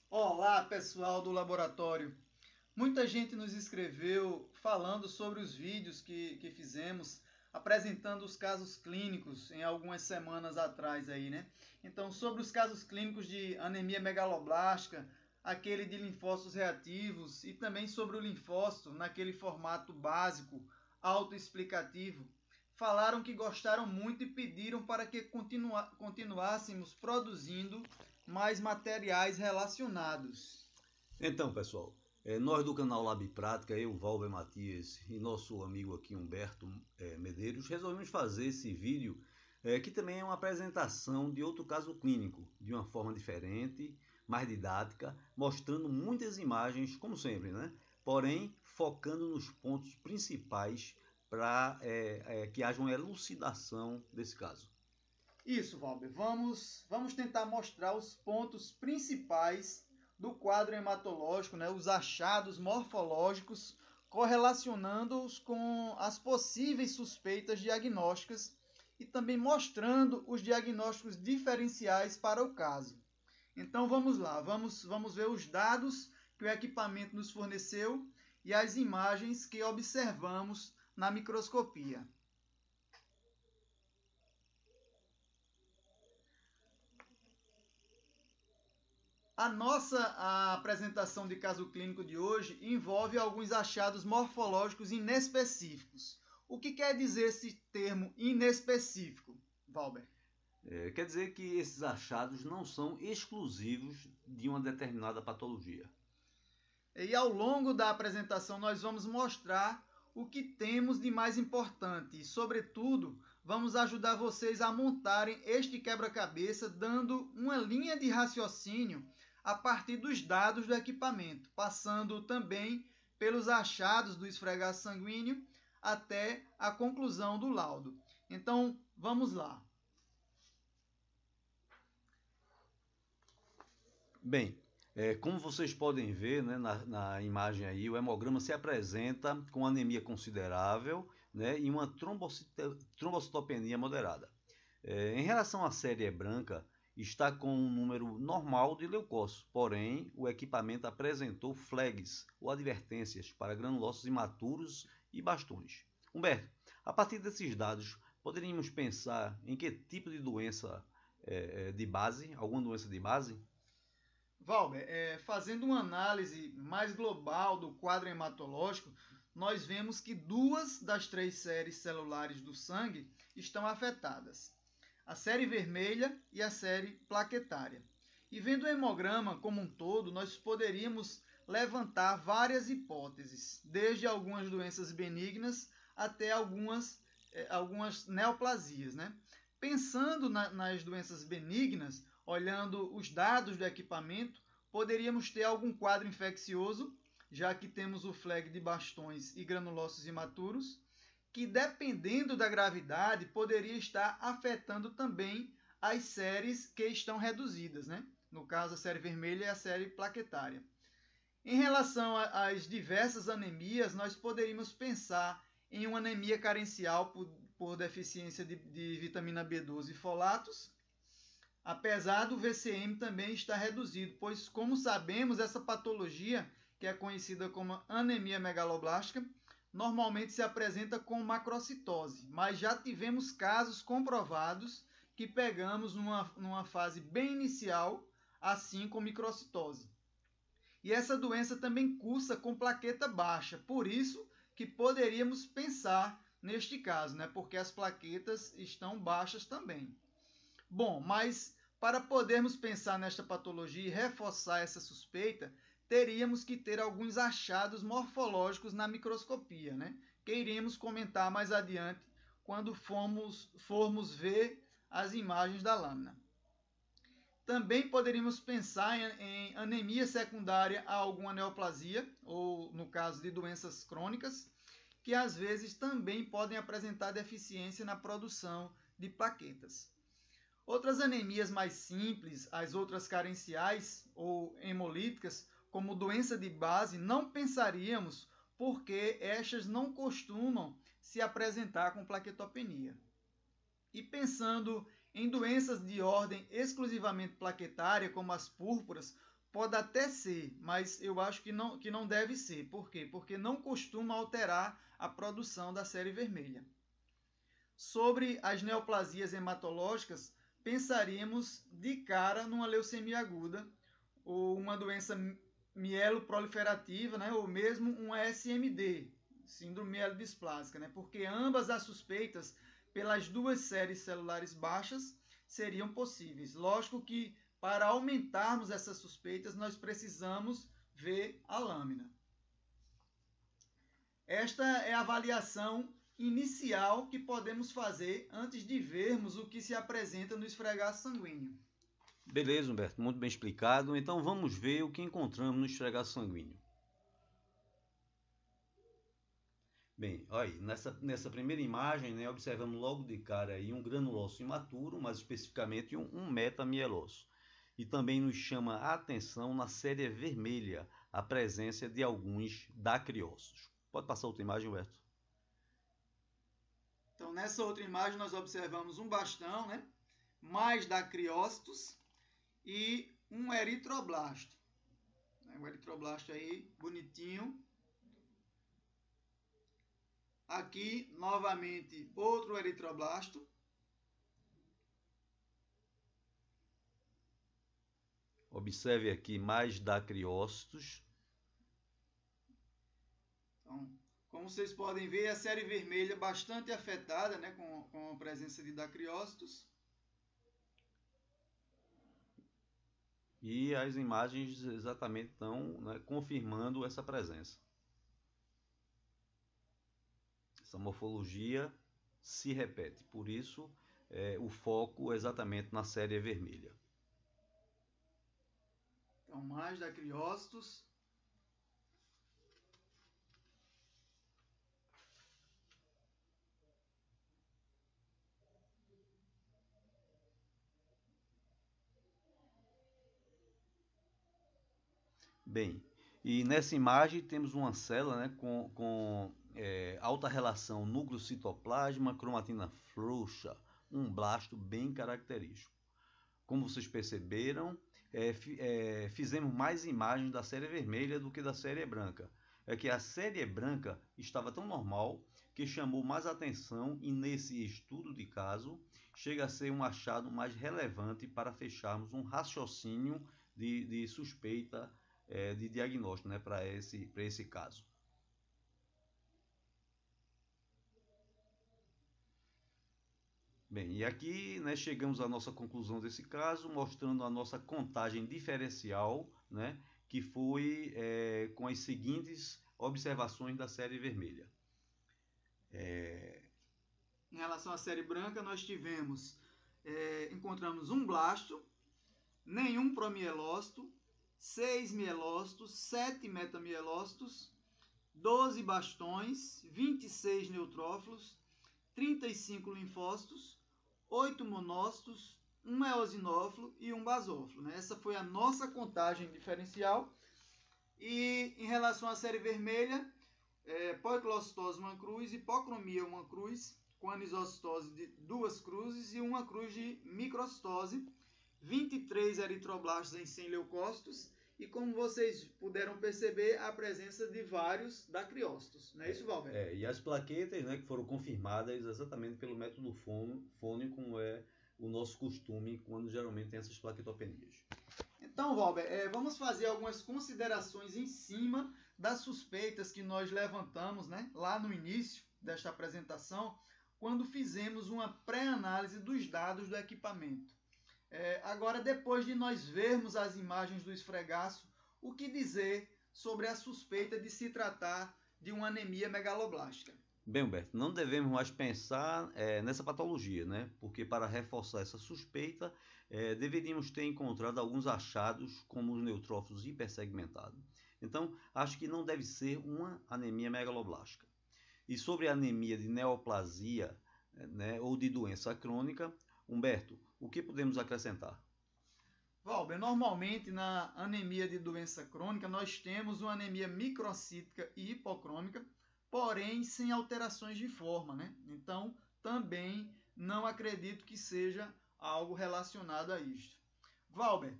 Olá, pessoal do laboratório. Muita gente nos escreveu falando sobre os vídeos que fizemos, apresentando os casos clínicos em algumas semanas atrás aí, né? Então, sobre os casos clínicos de anemia megaloblástica, aquele de linfócitos reativos e também sobre o linfócito naquele formato básico, autoexplicativo. Falaram que gostaram muito e pediram para que continuássemos produzindo mais materiais relacionados. Então, pessoal, nós do canal Lab Prática, eu, Valber Matias e nosso amigo aqui Humberto Medeiros, resolvemos fazer esse vídeo que também é uma apresentação de outro caso clínico, de uma forma diferente, mais didática, mostrando muitas imagens, como sempre, né? Porém, focando nos pontos principais para que haja uma elucidação desse caso. Isso, Valber. Vamos tentar mostrar os pontos principais do quadro hematológico, né? Os achados morfológicos, correlacionando-os com as possíveis suspeitas diagnósticas e também mostrando os diagnósticos diferenciais para o caso. Então vamos lá, vamos ver os dados que o equipamento nos forneceu e as imagens que observamos na microscopia. A apresentação de caso clínico de hoje envolve alguns achados morfológicos inespecíficos. O que quer dizer esse termo inespecífico, Valber? Quer dizer que esses achados não são exclusivos de uma determinada patologia. E ao longo da apresentação nós vamos mostrar o que temos de mais importante e, sobretudo, vamos ajudar vocês a montarem este quebra-cabeça dando uma linha de raciocínio a partir dos dados do equipamento, passando também pelos achados do esfregaço sanguíneo até a conclusão do laudo. Então, vamos lá. Bem, como vocês podem ver, né, na imagem aí, o hemograma se apresenta com anemia considerável, né, e uma trombocitopenia moderada. Em relação à série branca, está com um número normal de leucócitos, porém o equipamento apresentou flags ou advertências para granulócitos imaturos e bastões. Humberto, a partir desses dados, poderíamos pensar em que tipo de doença de base, alguma doença de base? Valber, fazendo uma análise mais global do quadro hematológico, nós vemos que 2 das 3 séries celulares do sangue estão afetadas: a série vermelha e a série plaquetária. E vendo o hemograma como um todo, nós poderíamos levantar várias hipóteses, desde algumas doenças benignas até algumas neoplasias, né? Pensando nas doenças benignas, olhando os dados do equipamento, poderíamos ter algum quadro infeccioso, já que temos o flag de bastões e granulócitos imaturos, que dependendo da gravidade poderia estar afetando também as séries que estão reduzidas, né? No caso, a série vermelha e a série plaquetária. Em relação às diversas anemias, nós poderíamos pensar em uma anemia carencial por deficiência de vitamina B12 e folatos, apesar do VCM também estar reduzido, pois, como sabemos, essa patologia, que é conhecida como anemia megaloblástica, normalmente se apresenta com macrocitose, mas já tivemos casos comprovados que pegamos numa fase bem inicial, assim com microcitose. E essa doença também cursa com plaqueta baixa, por isso que poderíamos pensar neste caso, né? Porque as plaquetas estão baixas também. Bom, mas para podermos pensar nesta patologia e reforçar essa suspeita, teríamos que ter alguns achados morfológicos na microscopia, né? Que iremos comentar mais adiante quando formos ver as imagens da lâmina. Também poderíamos pensar em anemia secundária a alguma neoplasia, ou no caso de doenças crônicas, que às vezes também podem apresentar deficiência na produção de plaquetas. Outras anemias mais simples, as outras carenciais ou hemolíticas, como doença de base, não pensaríamos porque estas não costumam se apresentar com plaquetopenia. E pensando em doenças de ordem exclusivamente plaquetária, como as púrpuras, pode até ser, mas eu acho que não deve ser. Por quê? Porque não costuma alterar a produção da série vermelha. Sobre as neoplasias hematológicas, pensaríamos de cara numa leucemia aguda, ou uma doença mieloproliferativa, né, ou mesmo um SMD, síndrome mielodisplásica, né, porque ambas as suspeitas pelas duas séries celulares baixas seriam possíveis. Lógico que para aumentarmos essas suspeitas, nós precisamos ver a lâmina. Esta é a avaliação inicial que podemos fazer antes de vermos o que se apresenta no esfregaço sanguíneo. Beleza, Humberto, muito bem explicado. Então vamos ver o que encontramos no esfregaço sanguíneo. Bem, olha aí, nessa primeira imagem, né, observamos logo de cara aí um granulócito imaturo, mais especificamente um metamielócito. E também nos chama a atenção na série vermelha a presença de alguns dacriócitos. Pode passar outra imagem, Humberto? Então, nessa outra imagem, nós observamos um bastão, né, mais dacriócitos e um eritroblasto. O eritroblasto aí, bonitinho. Aqui, novamente, outro eritroblasto. Observe aqui mais dacriócitos. Então, como vocês podem ver, a série vermelha bastante afetada, né, com a presença de dacriócitos. E as imagens exatamente estão, né, confirmando essa presença. Essa morfologia se repete, por isso o foco exatamente na série vermelha. Então, mais dacriócitos. Bem, e nessa imagem temos uma célula, né, com alta relação núcleo-citoplasma, cromatina frouxa, um blasto bem característico. Como vocês perceberam, fizemos mais imagens da série vermelha do que da série branca. É que a série branca estava tão normal que chamou mais atenção e nesse estudo de caso chega a ser um achado mais relevante para fecharmos um raciocínio de suspeita de diagnóstico, né, para esse caso. Bem, e aqui, né, chegamos à nossa conclusão desse caso, mostrando a nossa contagem diferencial, né, que foi com as seguintes observações da série vermelha. Em relação à série branca, nós encontramos um blasto, nenhum promielócito, 6 mielócitos, 7 metamielócitos, 12 bastões, 26 neutrófilos, 35 linfócitos, 8 monócitos, 1 eosinófilo e 1 basófilo, né? Essa foi a nossa contagem diferencial. E em relação à série vermelha, poicilocitose 1 cruz, hipocromia 1 cruz, com anisocitose de 2 cruzes e 1 cruz de microcitose, 23 eritroblastos em 100 leucócitos e, como vocês puderam perceber, a presença de vários dacriócitos. Não é isso, Valber? E as plaquetas, né, que foram confirmadas exatamente pelo método fônico, como é o nosso costume quando geralmente tem essas plaquetopenias. Então, Valber, vamos fazer algumas considerações em cima das suspeitas que nós levantamos, né, lá no início desta apresentação, quando fizemos uma pré-análise dos dados do equipamento. Agora, depois de nós vermos as imagens do esfregaço, o que dizer sobre a suspeita de se tratar de uma anemia megaloblástica? Bem, Humberto, não devemos mais pensar nessa patologia, né? Porque para reforçar essa suspeita, deveríamos ter encontrado alguns achados, como os neutrófilos hipersegmentados. Então, acho que não deve ser uma anemia megaloblástica. E sobre a anemia de neoplasia, né, ou de doença crônica, Humberto, o que podemos acrescentar? Valber, normalmente na anemia de doença crônica nós temos uma anemia microcítica e hipocrômica, porém sem alterações de forma, né? Então também não acredito que seja algo relacionado a isto. Valber,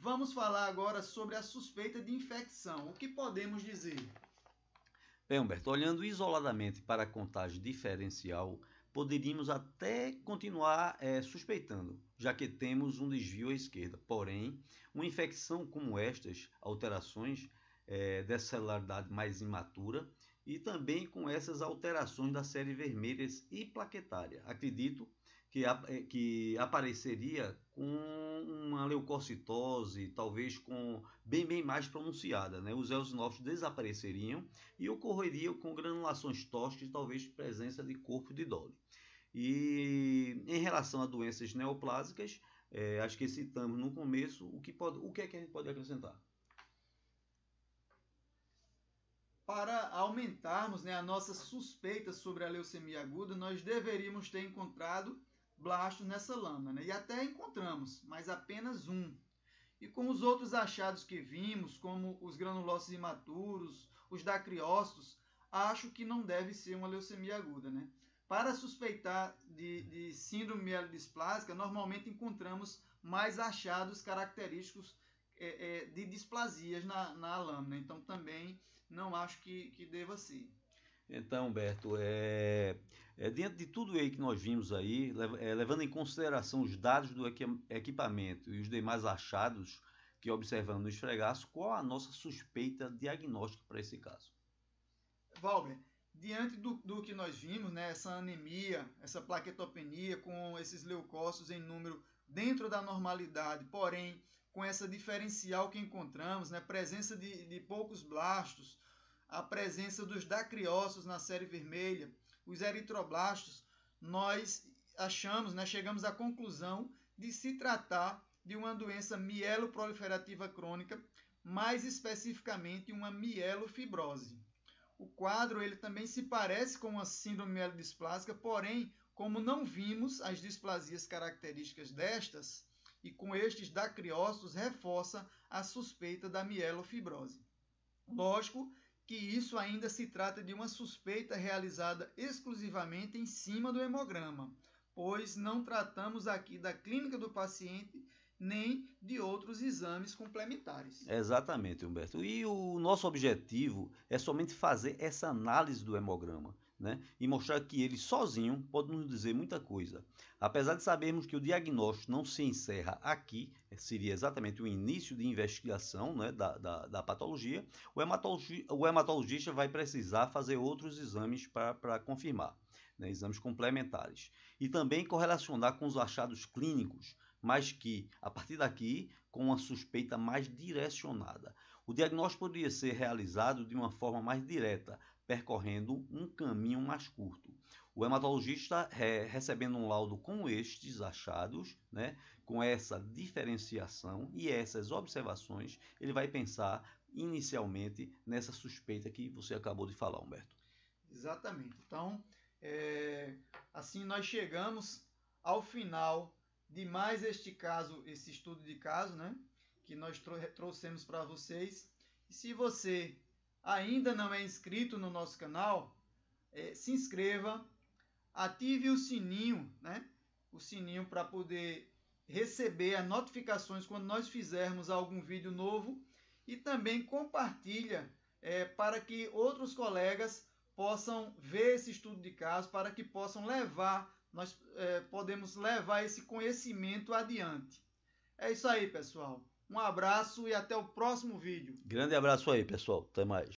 Vamos falar agora sobre a suspeita de infecção. O que podemos dizer? Bem, Humberto, olhando isoladamente para a contagem diferencial, poderíamos até continuar suspeitando, já que temos um desvio à esquerda. Porém, uma infecção como estas, alterações dessa celularidade mais imatura e também com essas alterações da série vermelhas e plaquetária, acredito que apareceria com uma leucocitose, talvez com bem mais pronunciada, né? Os eosinófilos desapareceriam e ocorreria com granulações tóxicas, talvez presença de corpo de Dolly. E em relação a doenças neoplásicas, acho que citamos no começo, o que é que a gente pode acrescentar? Para aumentarmos, né, a nossa suspeita sobre a leucemia aguda, nós deveríamos ter encontrado blastos nessa lâmina, né? E até encontramos, mas apenas um. E com os outros achados que vimos, como os granulócitos imaturos, os dacriócitos, acho que não deve ser uma leucemia aguda, né? Para suspeitar de síndrome mielodisplásica, normalmente encontramos mais achados característicos de displasias na lâmina. Então, também não acho que deva ser. Então, Humberto, diante de tudo aí que nós vimos aí, levando em consideração os dados do equipamento e os demais achados que observamos no esfregaço, qual a nossa suspeita diagnóstica para esse caso? Valber, diante do que nós vimos, né, essa anemia, essa plaquetopenia com esses leucócitos em número dentro da normalidade, porém com essa diferencial que encontramos, né, presença de poucos blastos, a presença dos dacriócitos na série vermelha, os eritroblastos, nós achamos, né, chegamos à conclusão de se tratar de uma doença mieloproliferativa crônica, mais especificamente uma mielofibrose. O quadro ele também se parece com uma síndrome mielodisplásica, porém, como não vimos as displasias características destas, e com estes dacriócitos reforça a suspeita da mielofibrose. Lógico que isso ainda se trata de uma suspeita realizada exclusivamente em cima do hemograma, pois não tratamos aqui da clínica do paciente nem de outros exames complementares. Exatamente, Humberto. E o nosso objetivo é somente fazer essa análise do hemograma, né? E mostrar que ele sozinho pode nos dizer muita coisa. Apesar de sabermos que o diagnóstico não se encerra aqui, seria exatamente o início de investigação, né, da patologia, o hematologista vai precisar fazer outros exames para confirmar, né, exames complementares. E também correlacionar com os achados clínicos, mas que, a partir daqui, com uma suspeita mais direcionada. O diagnóstico poderia ser realizado de uma forma mais direta, percorrendo um caminho mais curto. O hematologista, recebendo um laudo com estes achados, né, com essa diferenciação e essas observações, ele vai pensar inicialmente nessa suspeita que você acabou de falar, Humberto. Exatamente. Então, assim nós chegamos ao final de mais este caso, esse estudo de caso, né, que nós trouxemos para vocês. E se você ainda não é inscrito no nosso canal, se inscreva, ative o sininho, né, o sininho para poder receber as notificações quando nós fizermos algum vídeo novo e também compartilha para que outros colegas possam ver esse estudo de caso, para que possam levar, nós podemos levar esse conhecimento adiante. É isso aí, pessoal. Um abraço e até o próximo vídeo. Grande abraço aí, pessoal. Até mais.